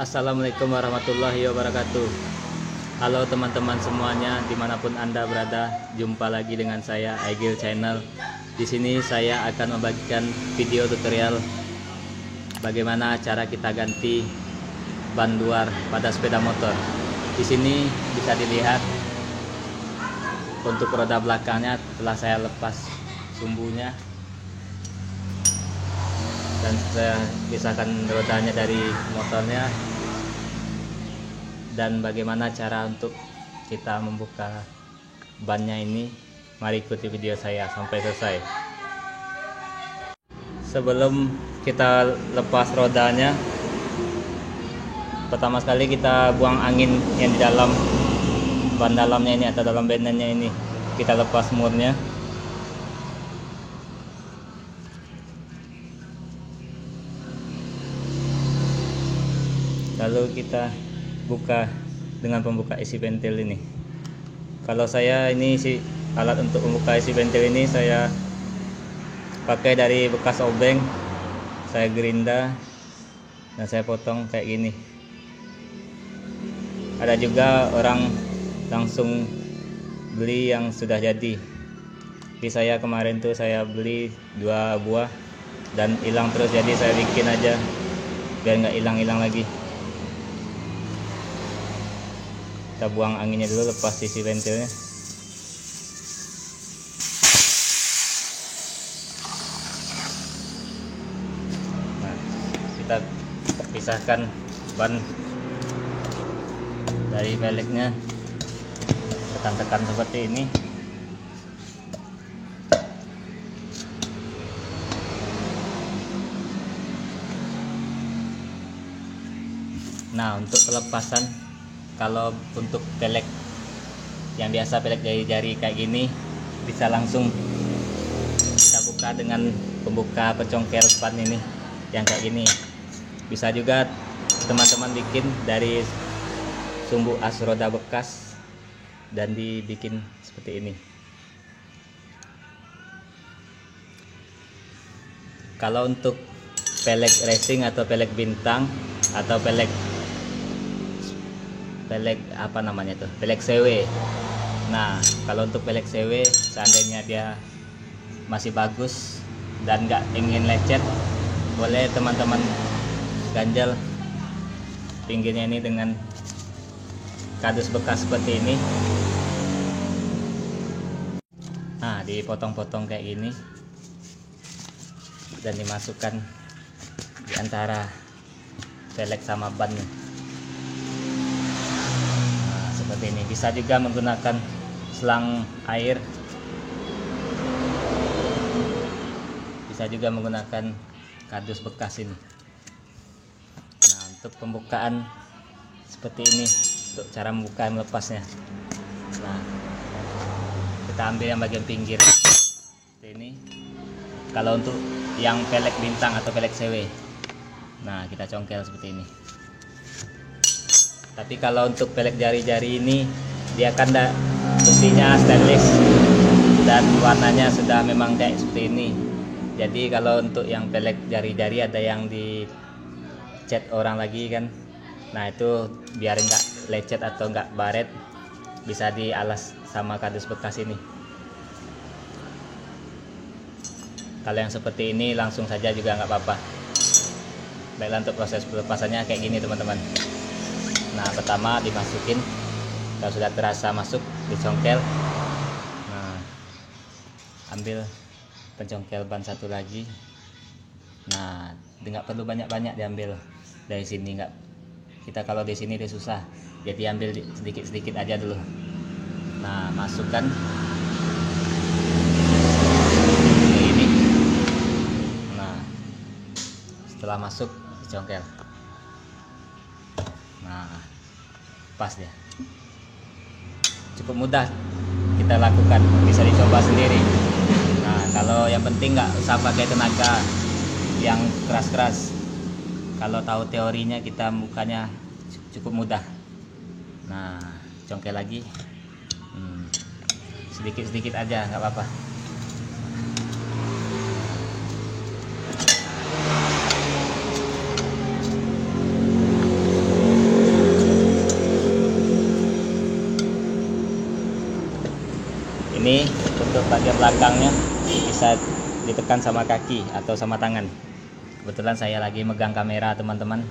Assalamualaikum warahmatullahi wabarakatuh. Halo teman-teman semuanya, dimanapun Anda berada, jumpa lagi dengan saya Aigil Channel. Di sini saya akan membagikan video tutorial bagaimana cara kita ganti ban luar pada sepeda motor. Di sini bisa dilihat untuk roda belakangnya telah saya lepas sumbunya dan saya pisahkan rodanya dari motornya. Dan bagaimana cara untuk kita membuka bannya ini, mari ikuti video saya sampai selesai. Sebelum kita lepas rodanya, pertama sekali kita buang angin yang di dalam ban dalamnya ini atau dalam benennya ini, kita lepas murnya. Lalu kita buka dengan pembuka isi ventil ini. Kalau saya ini alat untuk membuka isi ventil ini saya pakai dari bekas obeng, saya gerinda dan saya potong kayak gini. Ada juga orang langsung beli yang sudah jadi. Tapi saya kemarin tuh saya beli 2 buah dan hilang terus, jadi saya bikin aja biar nggak hilang-hilang lagi. Kita buang anginnya dulu, lepas isi ventilnya. Nah, kita pisahkan ban dari peleknya, tekan-tekan seperti ini. Nah, untuk pelepasan, kalau untuk pelek yang biasa, pelek jari-jari kayak gini, bisa langsung kita buka dengan pembuka pencongkel ban ini yang kayak gini. Bisa juga teman-teman bikin dari sumbu as roda bekas dan dibikin seperti ini. Kalau untuk pelek racing atau pelek bintang atau pelek apa namanya tuh, pelek CW. Nah, kalau untuk pelek CW, seandainya dia masih bagus dan nggak ingin lecet, boleh teman-teman ganjel pinggirnya ini dengan kardus bekas seperti ini. Nah, dipotong-potong kayak gini dan dimasukkan di antara pelek sama bannya. Seperti ini. Bisa juga menggunakan selang air, bisa juga menggunakan kardus bekas ini. Nah, untuk pembukaan seperti ini, untuk cara membuka dan melepasnya. Nah, kita ambil yang bagian pinggir seperti ini. Kalau untuk yang pelek bintang atau pelek CW, nah kita congkel seperti ini. Tapi kalau untuk pelek jari-jari ini, dia kan besinya stainless dan warnanya sudah memang kayak seperti ini. Jadi kalau untuk yang pelek jari-jari ada yang dicat orang lagi kan, nah itu biar nggak lecet atau nggak baret, bisa dialas sama kardus bekas ini. Kalau yang seperti ini langsung saja juga nggak apa-apa. Baiklah, untuk proses pelepasannya kayak gini teman-teman. Nah, pertama dimasukin, kalau sudah terasa masuk, dicongkel. Nah, ambil pencongkel ban satu lagi. Nah, nggak perlu banyak-banyak diambil dari sini, nggak. Kita kalau di sini dia susah, jadi ambil sedikit-sedikit aja dulu. Nah, masukkan ini. Nah, setelah masuk, dicongkel. Nah, pas ya, cukup mudah kita lakukan, bisa dicoba sendiri. Nah, kalau yang penting nggak usah pakai tenaga yang keras-keras. Kalau tahu teorinya, kita bukanya cukup mudah. Nah, congkel lagi, sedikit-sedikit aja, nggak apa-apa. ini untuk bagian belakangnya bisa ditekan sama kaki atau sama tangan. Kebetulan saya lagi megang kamera teman-teman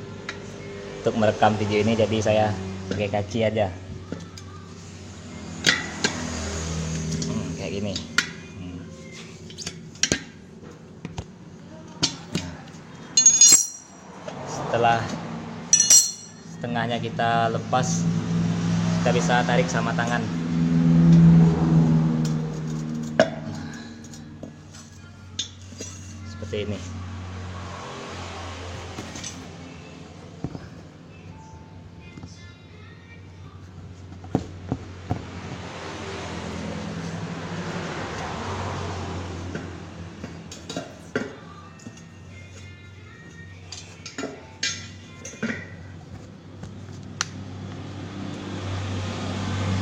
untuk merekam video ini, jadi saya pakai kaki aja. Kayak gini. Setelah setengahnya kita lepas, kita bisa tarik sama tangan. Seperti ini.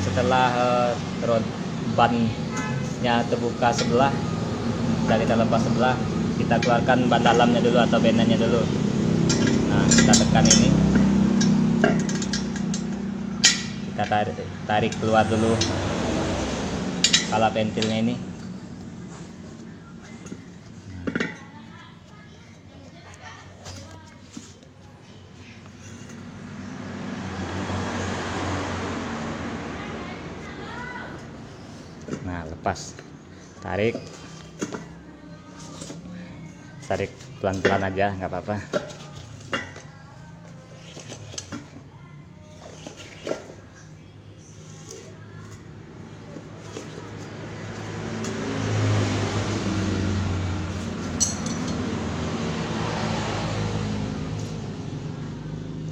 Setelah bannya terbuka sebelah, sudah kita lepas sebelah, kita keluarkan ban dalamnya dulu atau benennya dulu. Nah, kita tekan ini, kita tarik keluar dulu kala ventilnya ini. Nah, lepas, tarik pelan-pelan aja, nggak apa-apa.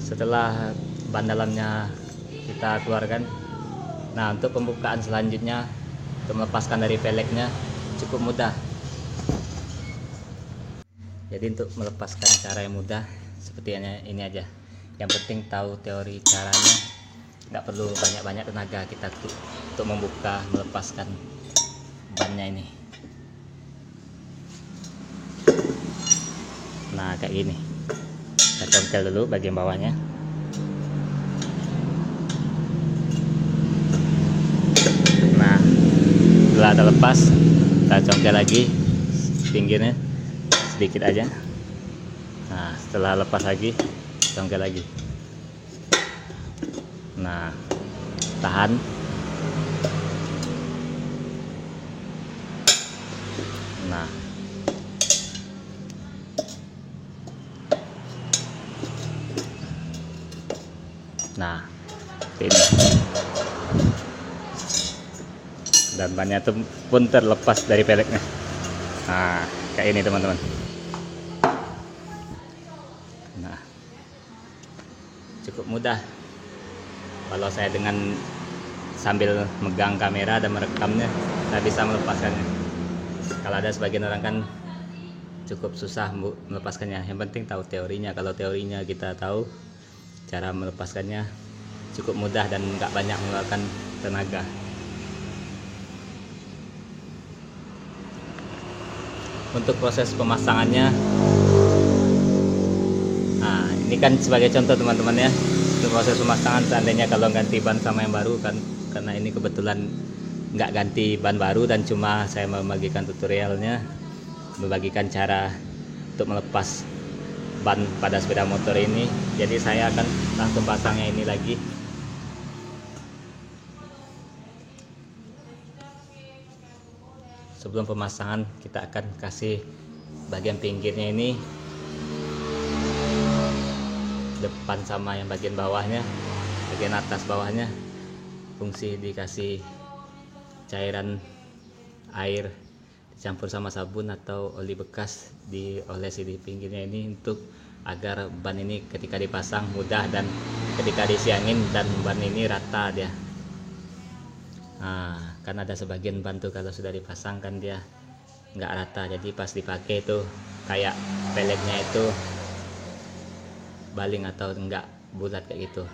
Setelah ban dalamnya kita keluarkan, nah untuk pembukaan selanjutnya, untuk melepaskan dari peleknya cukup mudah. Jadi untuk melepaskan cara yang mudah seperti ini aja. Yang penting tahu teori caranya, nggak perlu banyak-banyak tenaga kita untuk membuka, melepaskan bannya ini. Nah, kayak gini. Kita congkel dulu bagian bawahnya. Nah, setelah terlepas, kita congkel lagi pinggirnya sedikit aja. Nah, setelah lepas lagi, congkel lagi. Nah, tahan. Nah, ini. Dan bannya itu pun terlepas dari peleknya. Nah, kayak ini teman-teman. Nah, cukup mudah kalau saya dengan sambil megang kamera dan merekamnya, saya bisa melepaskannya. Kalau ada sebagian orang kan cukup susah melepaskannya. Yang penting tahu teorinya. Kalau teorinya kita tahu, cara melepaskannya cukup mudah dan nggak banyak mengeluarkan tenaga. Untuk proses pemasangannya, nah ini kan sebagai contoh teman-teman ya. Untuk proses pemasangan, seandainya kalau ganti ban sama yang baru kan, karena ini kebetulan nggak ganti ban baru dan cuma saya membagikan tutorialnya, membagikan cara untuk melepas ban pada sepeda motor ini. Jadi saya akan langsung pasangnya ini lagi. Sebelum pemasangan, kita akan kasih bagian pinggirnya ini, depan sama yang bagian bawahnya, bagian atas bawahnya, fungsi dikasih cairan air dicampur sama sabun atau oli bekas, dioles di pinggirnya ini untuk agar ban ini ketika dipasang mudah dan ketika disiangin dan ban ini rata dia. Nah, kan ada sebagian ban tuh kalau sudah dipasang kan dia nggak rata, jadi pas dipakai itu kayak peleknya itu baling atau enggak bulat kayak gitu,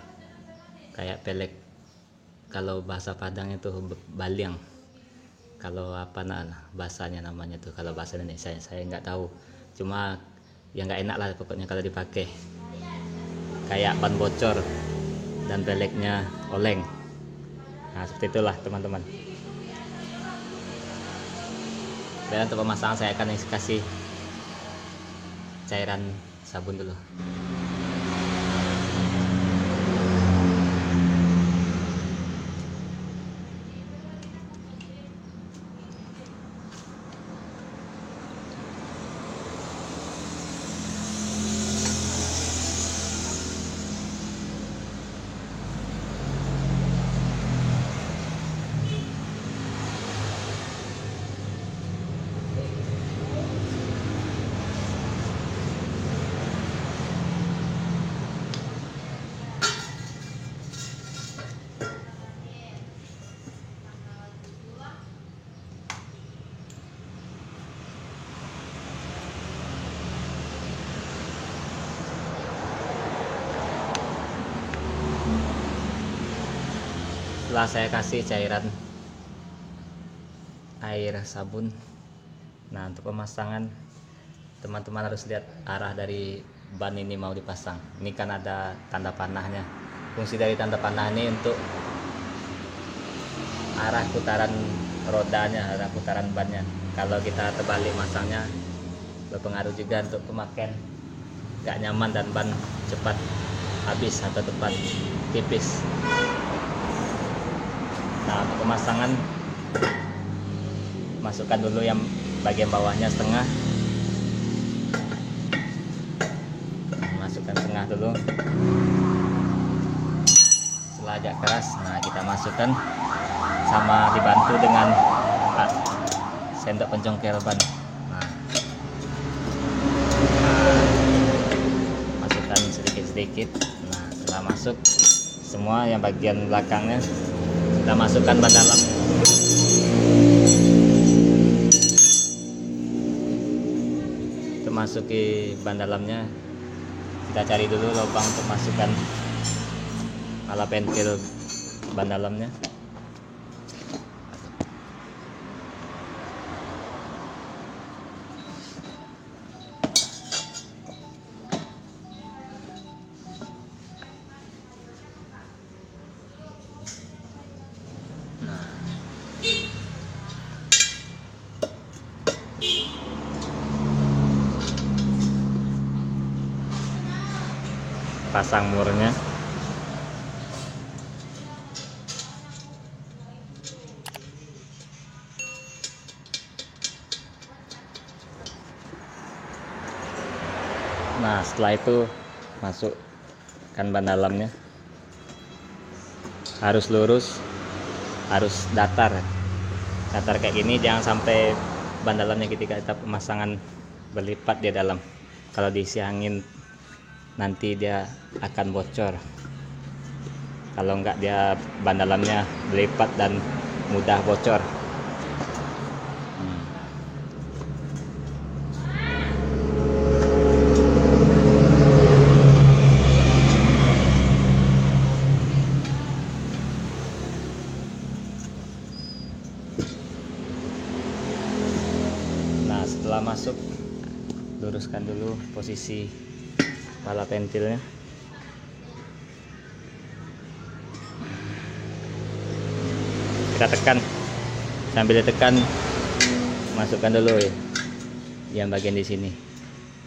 kayak pelek, kalau bahasa Padang itu baliang, kalau apa bahasanya namanya tuh, kalau bahasa Indonesia saya nggak tahu, cuma yang nggak enak lah pokoknya kalau dipakai, kayak ban bocor dan peleknya oleng. Nah, seperti itulah teman-teman. Dan untuk pemasangan saya akan kasih cairan sabun dulu. Setelah saya kasih cairan air sabun, nah untuk pemasangan teman-teman harus lihat arah dari ban ini mau dipasang. Ini kan ada tanda panahnya. Fungsi dari tanda panah ini untuk arah putaran rodanya, arah putaran bannya. Kalau kita terbalik masangnya berpengaruh juga untuk pemakaian gak nyaman dan ban cepat habis atau cepat tipis. Nah untuk pemasangan, masukkan dulu yang bagian bawahnya setengah, masukkan setengah dulu. Setelah agak keras, nah kita masukkan sama dibantu dengan sendok pencongkel ban. Nah, masukkan sedikit-sedikit. Nah setelah masuk semua yang bagian belakangnya, kita masukkan ban dalam. Untuk masuki ban dalamnya, kita cari dulu lubang untuk masukkan ala pentil ban dalamnya. Pasang murnya. Nah setelah itu masukkan ban dalamnya, harus lurus, harus datar kayak gini. Jangan sampai ban dalamnya ketika kita pemasangan berlipat di dalam. Kalau diisi angin nanti dia akan bocor. Kalau enggak, dia ban dalamnya berlipat dan mudah bocor. Nah setelah masuk, luruskan dulu posisi pala pentilnya. Kita tekan, sambil ditekan masukkan dulu ya yang bagian di sini.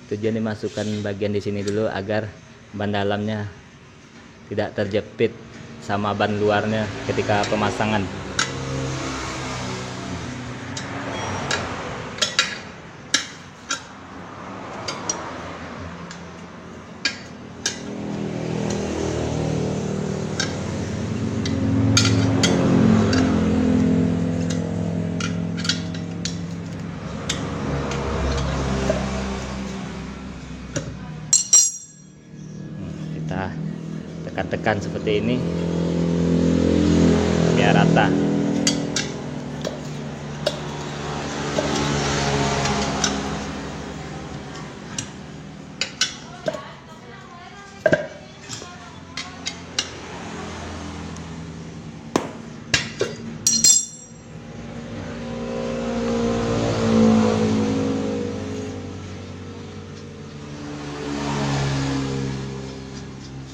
Tujuan dimasukkan bagian di sini dulu agar ban dalamnya tidak terjepit sama ban luarnya ketika pemasangan. Kita tekan-tekan seperti ini biar rata.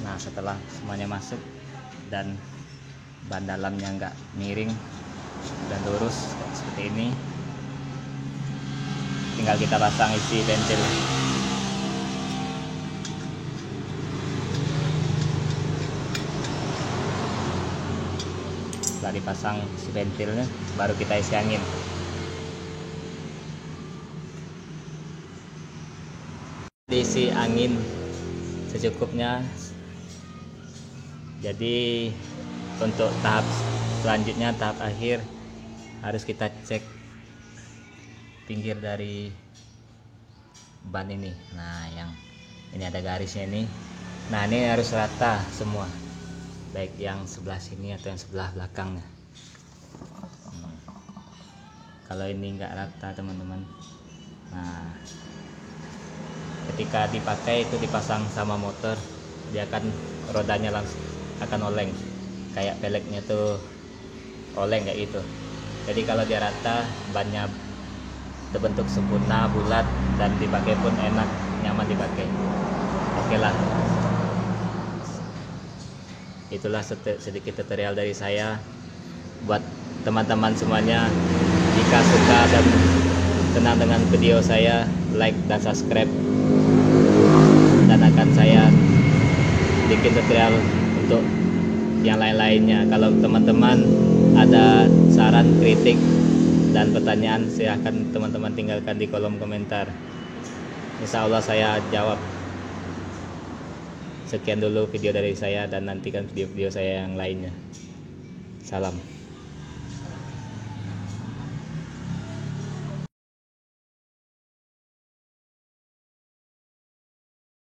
Nah setelah semuanya masuk dan ban dalamnya nggak miring dan lurus seperti ini, tinggal kita pasang isi ventil. Setelah dipasang isi ventilnya, baru kita isi angin. Diisi angin secukupnya. Jadi untuk tahap selanjutnya, tahap akhir, harus kita cek pinggir dari ban ini. Nah, yang ini ada garisnya ini. Nah, ini harus rata semua, baik yang sebelah sini atau yang sebelah belakangnya. Kalau ini enggak rata teman-teman, nah ketika dipakai itu dipasang sama motor, dia akan rodanya langsung akan oleng, kayak peleknya tuh oleng kayak gitu. Jadi kalau dia rata, bannya terbentuk sempurna, bulat, dan dipakai pun enak, nyaman dipakai. Oke lah, itulah sedikit tutorial dari saya buat teman-teman semuanya. Jika suka dan senang dengan video saya, like dan subscribe, dan akan saya bikin tutorial untuk yang lain-lainnya. Kalau teman-teman ada saran, kritik, dan pertanyaan, silahkan teman-teman tinggalkan di kolom komentar. Insya Allah saya jawab. Sekian dulu video dari saya, dan nantikan video-video saya yang lainnya. Salam.